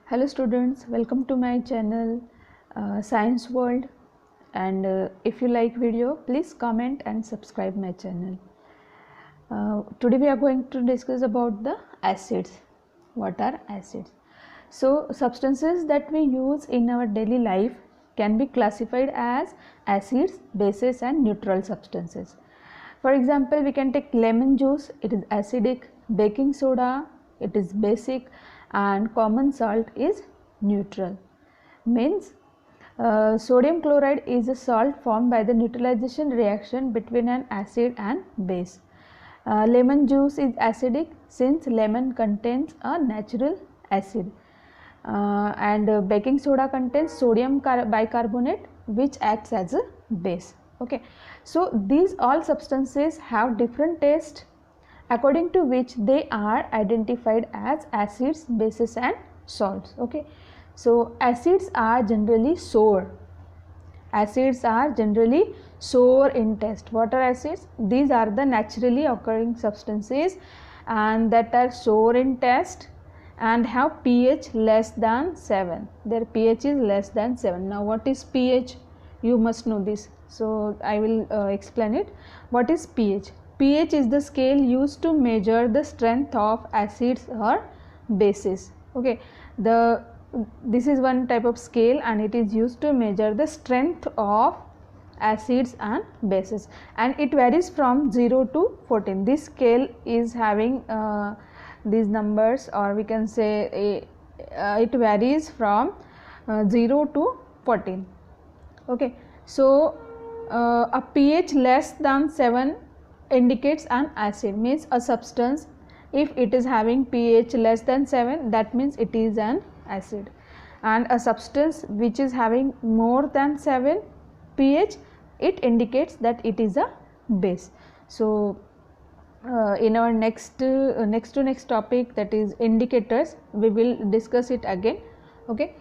Hello students, welcome to my channel Science World, and if you like video please comment and subscribe my channel. Today we are going to discuss about the acids. What are acids? So substances that we use in our daily life can be classified as acids, bases and neutral substances. For example, we can take lemon juice, it is acidic, baking soda, it is basic, and common salt is neutral. Means sodium chloride is a salt formed by the neutralization reaction between an acid and base. Lemon juice is acidic since lemon contains a natural acid. And baking soda contains sodium bicarbonate which acts as a base. Okay, so these all substances have different taste according to which they are identified as acids, bases and salts. Okay, so acids are generally sour. Acids are generally sour in taste. What are acids? These are the naturally occurring substances and that are sour in taste and have pH less than 7. Their pH is less than 7. Now what is pH? You must know this. So I will explain it. What is pH? pH is the scale used to measure the strength of acids or bases. Okay, this is one type of scale and it is used to measure the strength of acids and bases, and it varies from 0 to 14. This scale is having these numbers, or we can say it varies from 0 to 14. Okay, so a pH less than 7 indicates an acid, means a substance if it is having pH less than 7, that means it is an acid, and a substance which is having more than 7 pH, it indicates that it is a base. So in our next topic, that is indicators, we will discuss it again. Okay,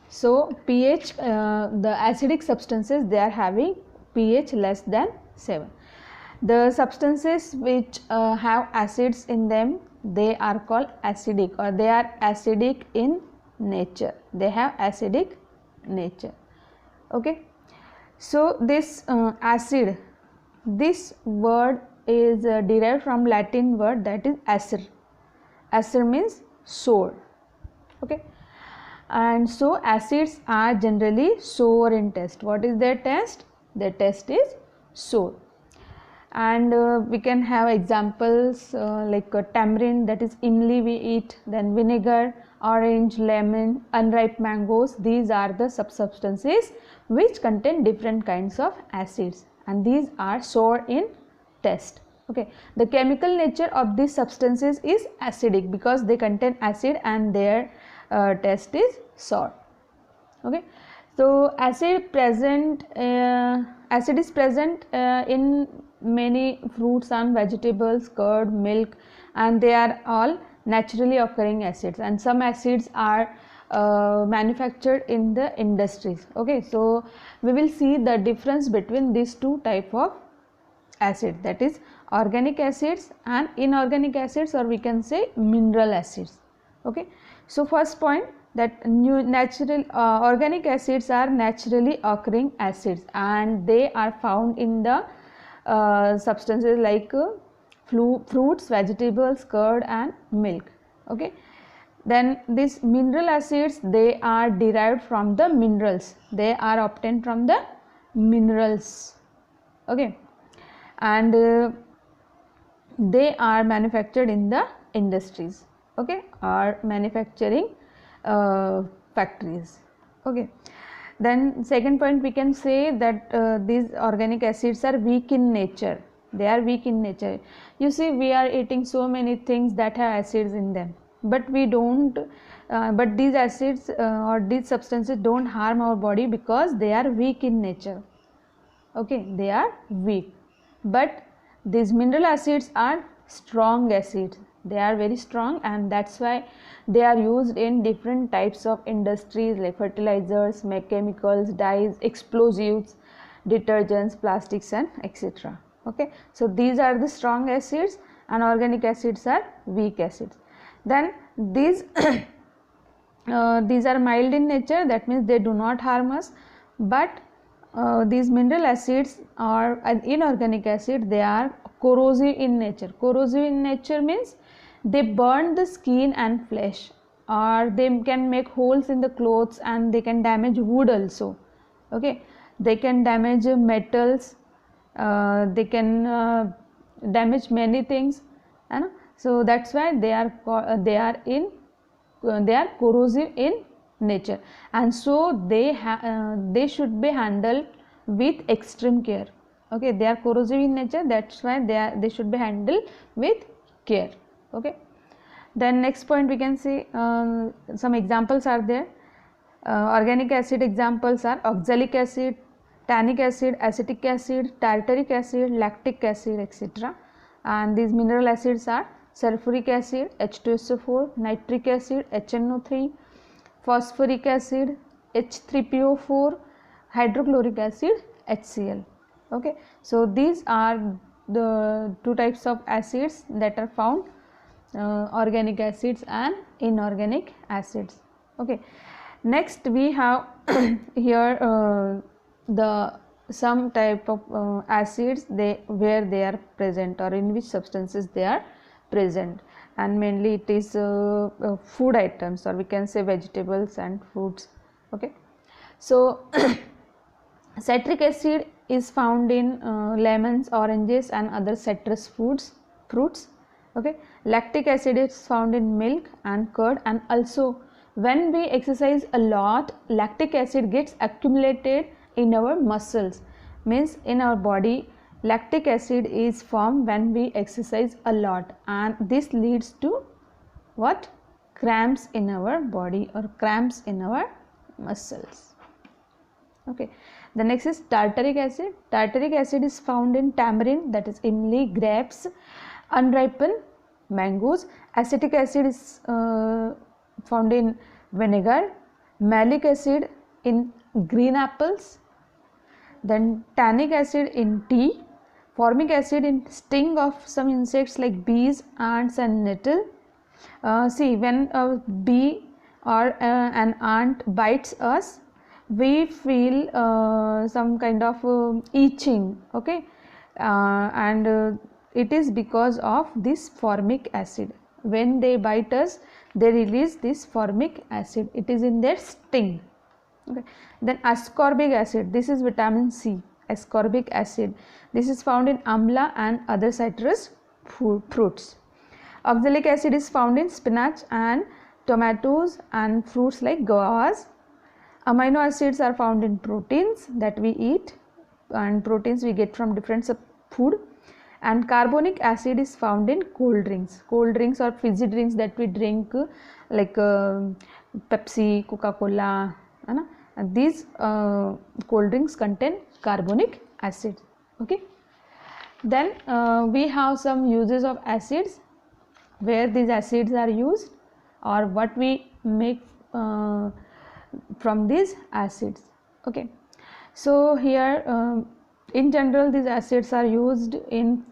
so pH, the acidic substances, they are having pH less than 7. The substances which have acids in them, they are called acidic, or they are acidic in nature. They have acidic nature. Okay, so this acid, this word is derived from Latin word that is acer. Acer means sour. Okay, and so acids are generally sour in taste. What is their taste? Their taste is sour. And we can have examples like tamarind, that is imli we eat, then vinegar, orange, lemon, unripe mangoes. These are the substances which contain different kinds of acids, and these are sour in taste. Okay, the chemical nature of these substances is acidic because they contain acid and their taste is sour. Okay, so acid is present in many fruits and vegetables, curd, milk, and they are all naturally occurring acids, and some acids are manufactured in the industries. Okay, so we will see the difference between these two type of acid, that is organic acids and inorganic acids, or we can say mineral acids. Okay, so first point, that natural organic acids are naturally occurring acids and they are found in the substances like fruits, vegetables, curd and milk. Okay, then these mineral acids, they are derived from the minerals, they are obtained from the minerals. Okay, and they are manufactured in the industries. Okay, or manufacturing factories. Okay, then second point, we can say that these organic acids are weak in nature. They are weak in nature. You see, we are eating so many things that have acids in them, but we don't but these acids or these substances don't harm our body because they are weak in nature. Okay, they are weak, but these mineral acids are strong acids. They are very strong, and that's why they are used in different types of industries like fertilizers, chemicals, dyes, explosives, detergents, plastics and etc. Okay, so these are the strong acids and organic acids are weak acids. Then these these are mild in nature, that means they do not harm us, but these mineral acids or inorganic acid, they are corrosive in nature. Corrosive in nature means they burn the skin and flesh, or they can make holes in the clothes, and they can damage wood also. Okay, they can damage metals, they can damage many things, and so that's why they are corrosive in nature, and so they should be handled with extreme care. Okay, they are corrosive in nature, that's why they should be handled with care. Okay, then next point we can see some examples are there. Organic acid examples are oxalic acid, tannic acid, acetic acid, tartaric acid, lactic acid, etc. And these mineral acids are sulfuric acid H2SO4, nitric acid HNO3, phosphoric acid H3PO4, hydrochloric acid HCl. Okay, so these are the two types of acids that are found, organic acids and inorganic acids. Okay, next we have here the some type of acids where they are present, or in which substances they are present, and mainly it is food items, or we can say vegetables and fruits. Okay, so citric acid is found in lemons, oranges and other citrus fruits. Okay, lactic acid is found in milk and curd, and also when we exercise a lot, lactic acid gets accumulated in our muscles, means in our body. Lactic acid is formed when we exercise a lot, and this leads to what? Cramps in our body, or cramps in our muscles. Okay, the next is tartaric acid. Tartaric acid is found in tamarind, that is imli, grapes, unripened mangoes. Acetic acid is found in vinegar, malic acid in green apples, then tannic acid in tea, formic acid in sting of some insects like bees, ants and nettle. See, when a bee or an ant bites us, we feel some kind of itching. Okay, and it is because of this formic acid. When they bite us, they release this formic acid, it is in their sting. Okay, then ascorbic acid, this is vitamin C. Ascorbic acid, this is found in amla and other citrus fruits. Oxalic acid is found in spinach and tomatoes and fruits like guavas. Amino acids are found in proteins that we eat, and proteins we get from different food. And carbonic acid is found in cold drinks or fizzy drinks that we drink, like Pepsi, Coca-Cola, and these cold drinks contain carbonic acid. Okay, then we have some uses of acids, where these acids are used, or what we make from these acids. Okay, so here in general these acids are used in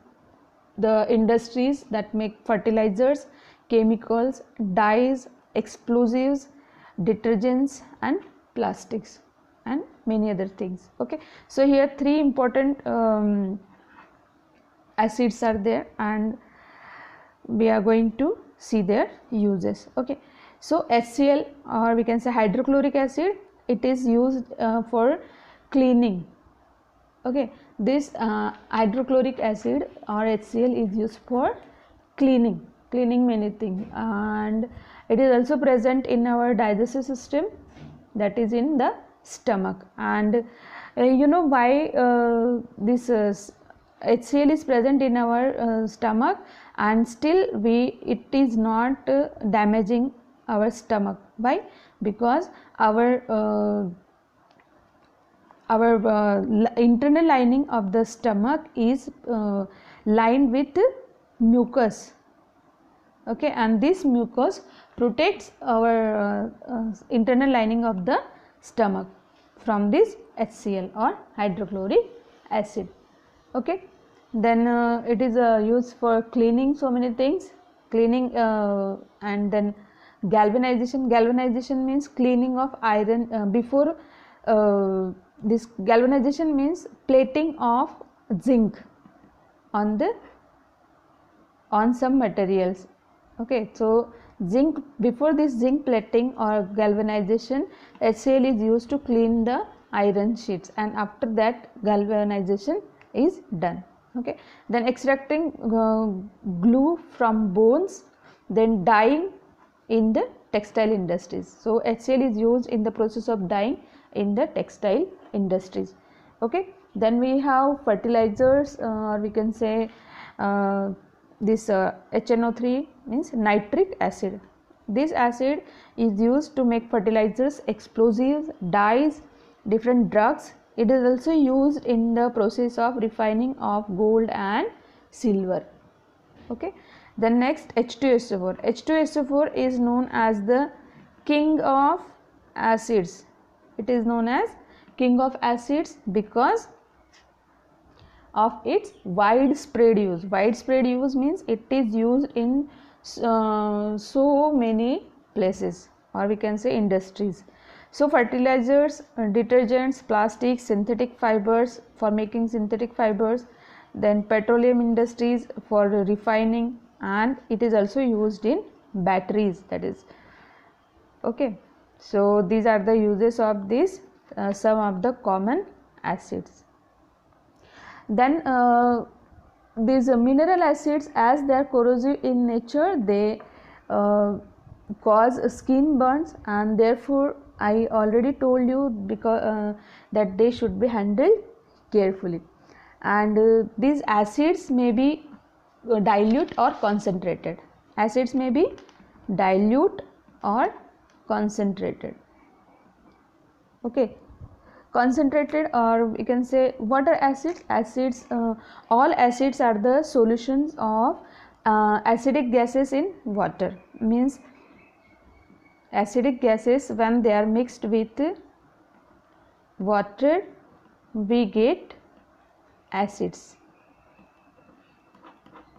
the industries that make fertilizers, chemicals, dyes, explosives, detergents and plastics and many other things. Okay, so here three important acids are there, and we are going to see their uses. Okay, so HCl, or we can say hydrochloric acid, it is used for cleaning. Okay, this hydrochloric acid or HCl is used for cleaning many things, and it is also present in our digestive system, that is in the stomach. And you know why this HCl is present in our stomach, and still it is not damaging our stomach. Why? Because our internal lining of the stomach is lined with mucus. Okay, and this mucus protects our internal lining of the stomach from this HCl or hydrochloric acid. Okay, then it is used for cleaning so many things, cleaning and then Galvanization means cleaning of iron. Before this galvanization means plating of zinc on some materials. Okay, so zinc, before this zinc plating or galvanization, HCl is used to clean the iron sheets, and after that galvanization is done. Okay, then extracting glue from bones, then dyeing in the textile industries. So HCl is used in the process of dyeing in the textile industries. Okay, then we have fertilizers, or we can say this HNO3 means nitric acid. This acid is used to make fertilizers, explosives, dyes, different drugs. It is also used in the process of refining of gold and silver. Okay, then next H2SO4. H2SO4 is known as the king of acids. It is known as king of acids because of its widespread use. Widespread use means it is used in so many places, or we can say industries. So fertilizers, detergents, plastics, synthetic fibers for making synthetic fibers, then petroleum industries for refining, and it is also used in batteries, that is. Okay, so these are the uses of these some of the common acids. Then these mineral acids, as they are corrosive in nature, they cause skin burns, and therefore I already told you because that they should be handled carefully. And these acids may be dilute or concentrated. Acids may be dilute or concentrated. Okay, concentrated, or we can say what are acids? Acids, all acids are the solutions of acidic gases in water. Means acidic gases, when they are mixed with water, we get acids.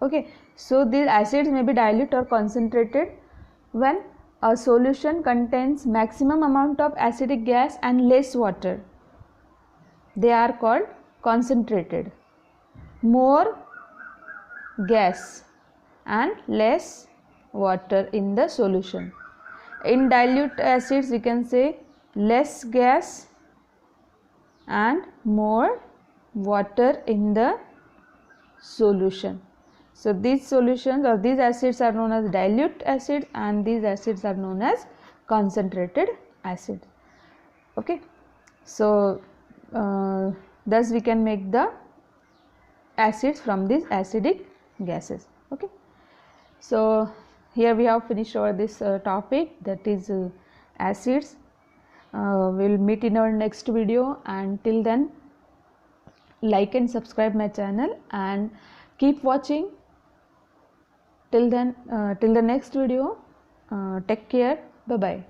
Okay, so these acids may be dilute or concentrated. When a solution contains maximum amount of acidic gas and less water, they are called concentrated. More gas and less water in the solution. In dilute acids, we can say less gas and more water in the solution. So these solutions or these acids are known as dilute acids, and these acids are known as concentrated acids. Okay, so thus we can make the acids from these acidic gases. Okay, so here we have finished over this topic, that is acids. We'll meet in our next video, and till then like and subscribe my channel and keep watching. Till then, till the next video, take care. Bye bye.